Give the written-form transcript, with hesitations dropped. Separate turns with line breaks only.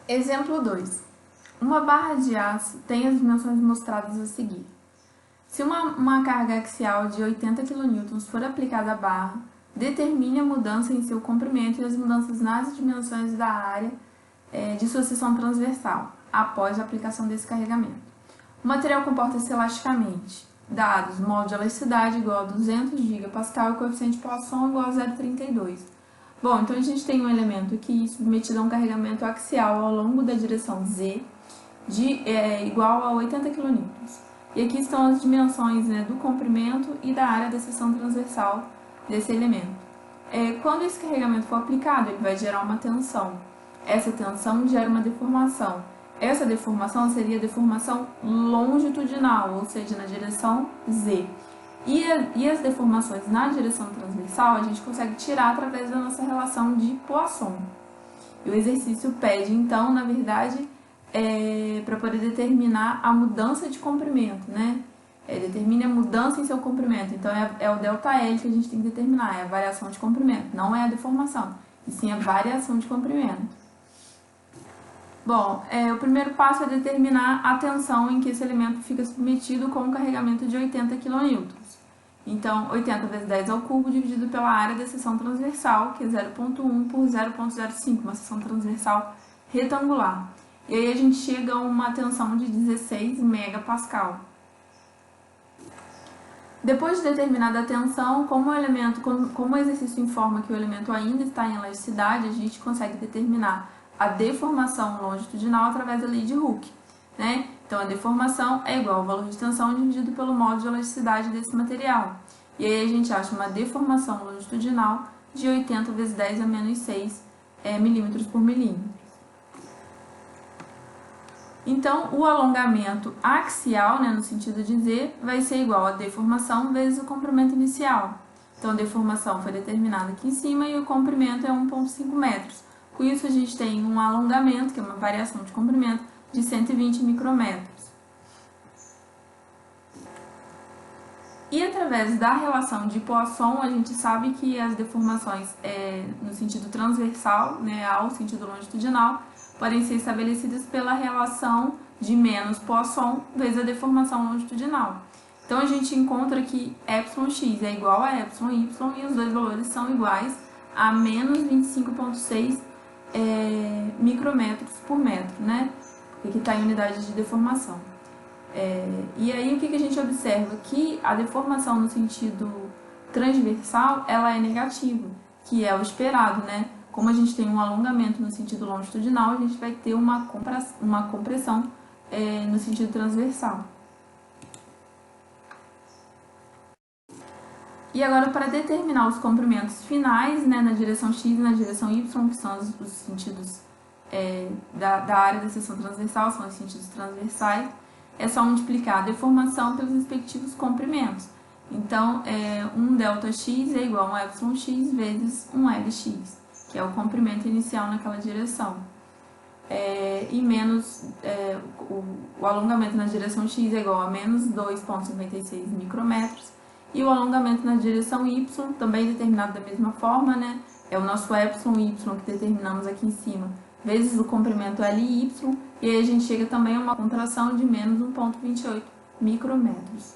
Exemplo 2. Uma barra de aço tem as dimensões mostradas a seguir. Se uma carga axial de 80 kN for aplicada à barra, determine a mudança em seu comprimento e as mudanças nas dimensões da área de sua seção transversal, após a aplicação desse carregamento. O material comporta-se elasticamente, dados modo de elasticidade igual a 200 GPa e coeficiente Poisson igual a 0,32. Bom, então a gente tem um elemento aqui submetido a um carregamento axial ao longo da direção Z igual a 80 kN. E aqui estão as dimensões do comprimento e da área da seção transversal desse elemento. Quando esse carregamento for aplicado, ele vai gerar uma tensão. Essa tensão gera uma deformação. Essa deformação seria a deformação longitudinal, ou seja, na direção Z. E as deformações na direção transversal a gente consegue tirar através da nossa relação de Poisson. E o exercício pede, então, na verdade, para poder determinar a mudança de comprimento, né? Determine a mudança em seu comprimento. Então, é o ΔL que a gente tem que determinar, é a variação de comprimento, não é a deformação, e sim a variação de comprimento. Bom, o primeiro passo é determinar a tensão em que esse elemento fica submetido com um carregamento de 80 kN. Então, 80 vezes 10 ao cubo dividido pela área da seção transversal, que é 0,1 por 0,05, uma seção transversal retangular. E aí a gente chega a uma tensão de 16 MPa. Depois de determinada a tensão, como o exercício informa que o elemento ainda está em elasticidade, a gente consegue determinar a deformação longitudinal através da lei de Hooke, né? Então, a deformação é igual ao valor de tensão dividido pelo modo de elasticidade desse material. E aí a gente acha uma deformação longitudinal de 80 vezes 10 a menos 6 milímetros por milímetro. Então, o alongamento axial, no sentido de Z, vai ser igual a deformação vezes o comprimento inicial. Então, a deformação foi determinada aqui em cima e o comprimento é 1,5 metros. Com isso, a gente tem um alongamento, que é uma variação de comprimento, de 120 micrometros. E através da relação de Poisson, a gente sabe que as deformações no sentido transversal, ao sentido longitudinal, podem ser estabelecidas pela relação de menos Poisson vezes a deformação longitudinal. Então, a gente encontra que εx é igual a εy e os dois valores são iguais a menos 25,6 micrometros por metro, né? Porque aqui está em unidade de deformação. E aí, o que a gente observa? Que a deformação no sentido transversal, ela é negativa, que é o esperado, né? Como a gente tem um alongamento no sentido longitudinal, a gente vai ter uma compressão no sentido transversal. E agora, para determinar os comprimentos finais, na direção X e na direção Y, que são os sentidos da área da seção transversal, são os sentidos transversais, é só multiplicar a deformação pelos respectivos comprimentos. Então, um ΔX é igual a um εx vezes um LX, que é o comprimento inicial naquela direção. E menos o alongamento na direção X é igual a menos 2,56 micrometros. E o alongamento na direção Y, também determinado da mesma forma, né? É o nosso εy que determinamos aqui em cima, vezes o comprimento LY, e aí a gente chega também a uma contração de menos 1,28 micrometros.